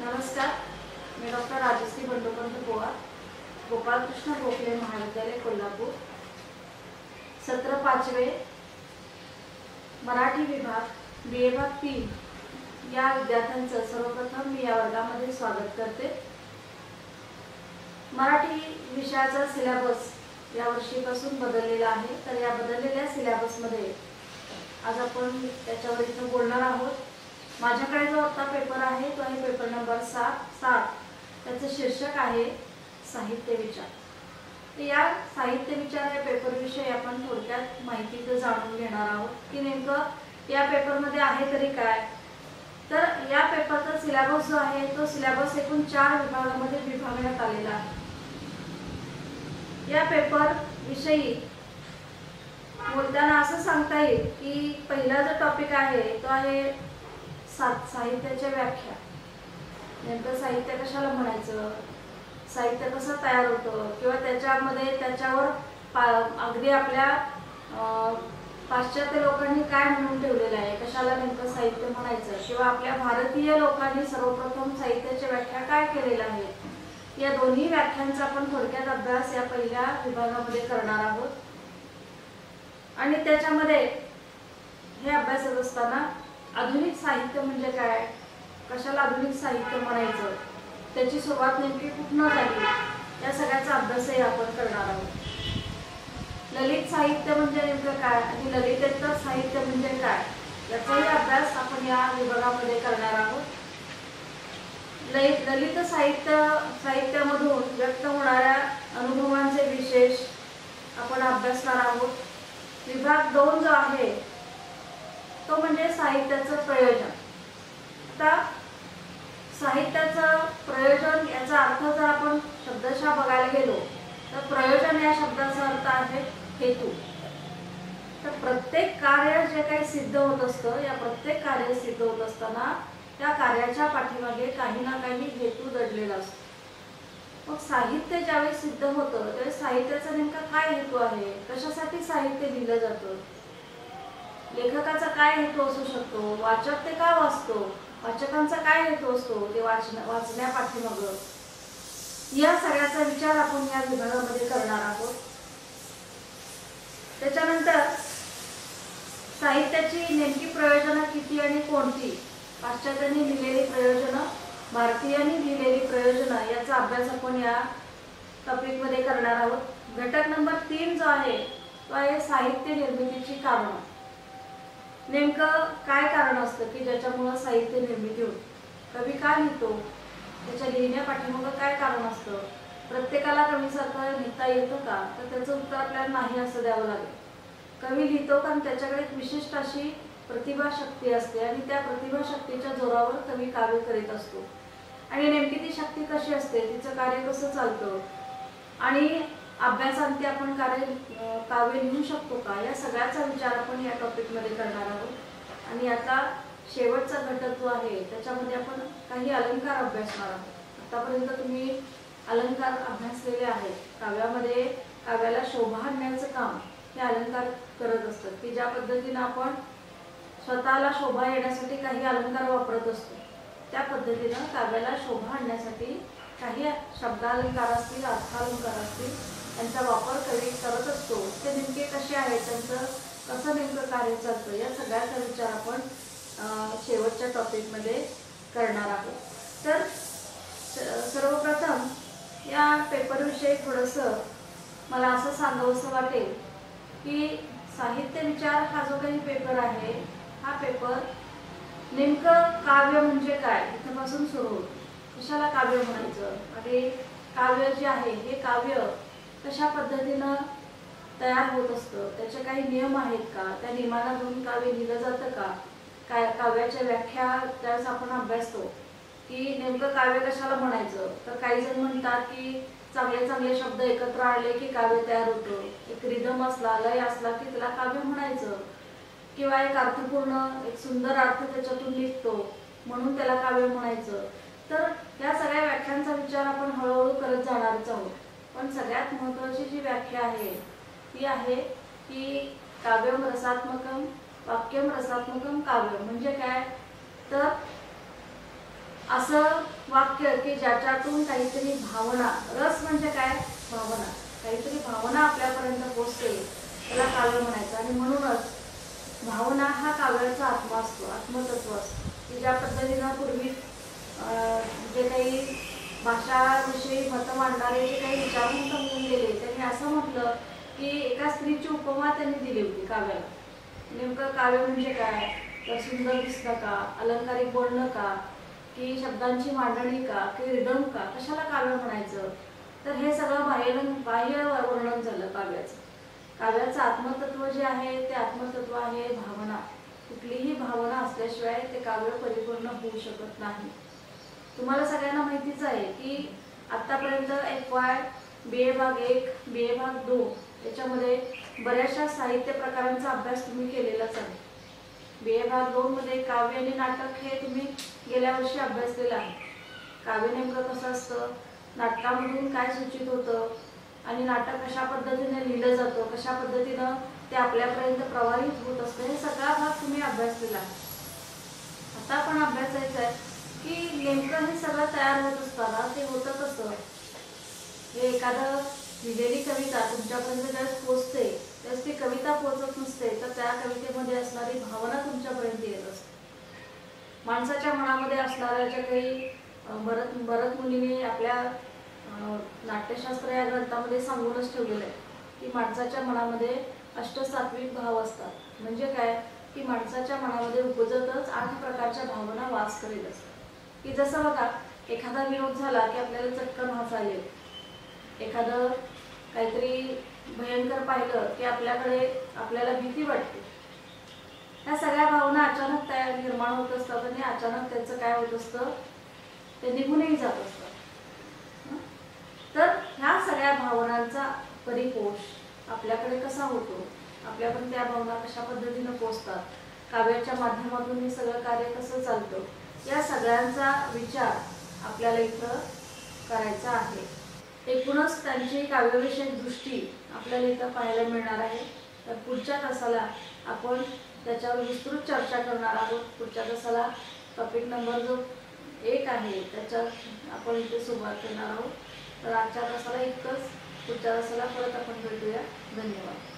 नमस्कार, मी डॉक्टर राजश्री बंडोपंत पोवार, गोपालकृष्ण गोखले महाविद्यालय कोल्हापूर, सत्र 5वे, मराठी विभाग, BA भाग 3 या विद्यार्थ्यांचं सर्वप्रथम मी या वर्गामध्ये स्वागत करते। मराठी विषयाचा सिलेबस या वर्षीपासून बदललेला आहे, तर या बदललेल्या सिलेबसमध्ये आज आपण त्याच्यावर इथं बोलणार आहोत। माझ्याकडे जो आता पेपर आहे तो आहे पेपर नंबर 7। त्याचं शीर्षक आहे साहित्य विचार। तर या साहित्य विचार या पेपरविषयी आपण थोडक्यात माहिती तर जाणून घेणार आहोत की नेमकं या पेपरमध्ये आहे तरी काय। तर या पेपरचा सिलेबस जो आहे तो सिलेबस एकूण 4 विभागामध्ये विभागण्यात आलेला आहे। या पेपर विषयी बोलताना असं सांगता येईल की पहिला जो टॉपिक आहे तो आहे साहित्याच्या व्याख्या। नेमकं साहित्य कशाला म्हणायचं, साहित्य कसं तयार होतं किंवा त्याच्यामध्ये त्याच्यावर अगदी आपल्या पाश्चात्य लोकांनी काय म्हणून ठेवलेलं आहे, कशाला नेमकं साहित्य म्हणायचं, किंवा आपल्या भारतीय लोकांनी सर्वप्रथम साहित्याची व्याख्या काय केलेल्या आहे, या दोन्ही व्याख्यांचा आपण थोडक्यात अभ्यास या पहिल्या विभागामध्ये करणार आहोत। आणि त्याच्यामध्ये हे अभ्यासत असताना आधुनिक साहित्य म्हणजे काय, कशाला आधुनिक साहित्य म्हणायचं, त्याची सुरुवात नेमकी कुठनं झाली, या सगळ्याचा अभ्यासही आपण करणार आहोत। ललित साहित्य म्हणजे नेमकं काय आणि ललितेतर साहित्य म्हणजे काय, याचाही अभ्यास आपण या विभागामध्ये करणार आहोत। ललित साहित्यामधून व्यक्त होणाऱ्या अनुभवांचे विशेष आपण अभ्यासणार आहोत। विभाग 2 जो आहे तो म्हणजे साहित्याचं प्रयोजन। आता साहित्याचं प्रयोजन याचा अर्थ जर आपण शब्दशः बघायला गेलो तर प्रयोजन या शब्दाचा अर्थ आहे हेतू। तर प्रत्येक कार्य जे काही सिद्ध होत असतं, या प्रत्येक कार्य सिद्ध होत असताना त्या कार्याच्या पाठीमागे काही ना काही हेतू दडलेला असतो। मग साहित्य ज्यावेळी सिद्ध होतं त्यावेळी साहित्याचा नेमका काय हेतू आहे, कशासाठी साहित्य लिहिलं जातं, लेखकाचा काय हेतू असू शकतो, वाचक ते का वाचतो, वाचकांचा काय हेतू असतो ते वाचण्यापाठीमागं, या सगळ्याचा विचार आपण या विभागामध्ये करणार आहोत। त्याच्यानंतर साहित्याची नेमकी प्रयोजनं किती आणि कोणती, पाश्चात्यांनी लिहिलेली प्रयोजनं, भारतीयांनी लिहिलेली प्रयोजनं, याचा अभ्यास आपण या टॉपिकमध्ये करणार आहोत। घटक नंबर 3 जो आहे तो आहे साहित्य निर्मितीची कारणं। नेमकं काय कारण असतं की ज्याच्यामुळे साहित्य निर्मिती होते, कवी का लिहितो, त्याच्या लिहिण्यापाठीमागं काय कारण असतं, प्रत्येकाला कवीसारखं लिहिता येतं का, तर त्याचं उत्तर आपल्याला नाही असं द्यावं लागेल। कवी लिहितो कारण त्याच्याकडे एक विशिष्ट अशी प्रतिभाशक्ती असते आणि त्या प्रतिभाशक्तीच्या जोरावर कवी काव्य करीत असतो। आणि नेमकी ती शक्ती कशी असते, तिचं कार्य कसं चालतं आणि अभ्यासांती आपण काव्य लिहू शकतो का, या सगळ्याचा विचार आपण या टॉपिकमध्ये करणार आहोत। आणि आता शेवटचा घटक जो आहे त्याच्यामध्ये आपण काही अलंकार अभ्यासणार आहोत। आतापर्यंत तुम्ही अलंकार अभ्यासलेले आहेत। काव्यामध्ये काव्याला शोभा आणण्याचं काम हे अलंकार करत असतात की ज्या पद्धतीने आपण स्वतःला शोभा येण्यासाठी काही अलंकार वापरत असतो, त्या पद्धतीनं काव्याला शोभा आणण्यासाठी काही शब्दालंकार असतील, अर्थालंकार असतील, त्यांचा वापर कवी करत असतो। ते नेमके कसे आहेत, त्यांचं कसं नेमकं कार्य चालतं, या सगळ्याचा विचार आपण शेवटच्या टॉपिकमध्ये करणार आहोत। तर सर्वप्रथम या पेपरविषयी थोडंसं मला असं सांगावंसं वाटेल की साहित्य विचार हा जो काही पेपर आहे, हा पेपर नेमकं काव्य म्हणजे काय इथपासून सुरू होतो, कशाला काव्य म्हणायचं आणि काव्य जे आहे हे काव्य कशा पद्धतीनं तयार होत असतं, त्याचे काही नियम आहेत का, त्या नियमांना धरून काव्य लिहिलं जातं का, काय काव्याच्या व्याख्या त्यावेळेस आपण अभ्यासतो की नेमकं काव्य कशाला म्हणायचं। तर काही जण म्हणतात की चांगले चांगले शब्द एकत्र आणले की काव्य तयार होतं, एक रिदम असला, लय असला की त्याला काव्य म्हणायचं, किंवा एक अर्थपूर्ण एक सुंदर अर्थ त्याच्यातून निघतो म्हणून त्याला काव्य म्हणायचं। तर या सगळ्या व्याख्यांचा विचार आपण हळूहळू करत जाणारच आहोत। पण सगळ्यात महत्त्वाची जी व्याख्या आहे ती आहे की काव्यम रसात्मकम वाक्यम रसात्मकम काव्य म्हणजे काय, तर असं वाक्य की ज्याच्यातून काहीतरी भावना, रस म्हणजे काय, भावना, काहीतरी भावना आपल्यापर्यंत पोहोचते त्याला काव्य म्हणायचं. आणि म्हणूनच भावना हा काव्याचा आत्मा असतो, आत्मतत्व असतो, की ज्या पद्धतीनं पूर्वी जे काही भाषाविषयी मतं मांडणारे जे काही विचारवंत होऊन गेले त्यांनी असं म्हटलं की एका स्त्रीची उपमा त्यांनी दिली होती काव्याला. नेमकं काव्य म्हणजे काय, तर सुंदर दिसणं का, अलंकारिक बोलणं का, की शब्दांची मांडणी का, की रिदम का, कशाला काव्य म्हणायचं. तर हे सगळं बाह्य वर्णन झालं काव्याचं. काव्याचं आत्मतत्व जे आहे ते आत्मतत्व आहे भावना. कुठलीही भावना असल्याशिवाय ते काव्य परिपूर्ण होऊ शकत नाही. तुम्हाला सगळ्यांना माहितीच आहे की आतापर्यंत FY BA भाग 1, BA भाग 2 याच्यामध्ये बऱ्याचशा साहित्य प्रकारांचा अभ्यास तुम्ही केलेलाच आहे. BA भाग 2 मध्ये काव्य आणि नाटक हे तुम्ही गेल्या वर्षी अभ्यासलेलं आहे. काव्य नेमकं कसं असतं, नाटकामधून काय सूचित होतं आणि नाटक कशा पद्धतीने लिहिलं जातं, कशा पद्धतीनं ते आपल्यापर्यंत प्रवाहित होत असतं, हे सगळा भाग तुम्ही अभ्यासलेला आहे. आता आपण अभ्यासायचं आहे की नेमकं हे सगळं तयार होत असताना ते होतं कसं. हे एखादं लिहिलेली कविता तुमच्यापर्यंत ज्यावेळेस पोचते त्यावेळेस ती कविता पोचत नसते, तर त्या कवितेमध्ये असणारी भावना तुमच्यापर्यंत येत असते. माणसाच्या मनामध्ये असणाऱ्या ज्या काही भरत मुनीने आपल्या नाट्यशास्त्र या ग्रंथामध्ये सांगूनच ठेवलेलं आहे की माणसाच्या मनामध्ये अष्टसात्विक भाव असतात. म्हणजे काय, की माणसाच्या मनामध्ये उपजतच 8 प्रकारच्या भावना वास करीत असतात. की जसं बघा, एखादा विनोद झाला की आपल्याला चटकन हसायला येईल, एखादं काहीतरी भयंकर पाहिलं की आपल्याला भीती वाटते. ह्या सगळ्या भावना अचानक तयार निर्माण होत असतात आणि अचानक त्याचं काय होत असतं, ते निघूनही जात असतात. तर ह्या सगळ्या भावनांचा परिपोष आपल्याकडे कसा होतो, आपल्याकडे त्या भावना कशा पद्धतीने पोचतात, काव्याच्या माध्यमातून हे सगळं कार्य कसं चालतं, या सगळ्यांचा विचार आपल्याला इथं करायचा आहे. एकूणच त्यांची काव्यविषयक दृष्टी आपल्याला इथं पाहायला मिळणार आहे. तर पुढच्या तासाला आपण त्याच्यावर विस्तृत चर्चा करणार आहोत. पुढच्या तासाला टॉपिक नंबर जो 1 आहे त्याच्यात आपण इथे सुरुवात करणार आहोत. तर आजच्या तासाला इतकंच. पुढच्या तासाला परत आपण भेटूया. धन्यवाद.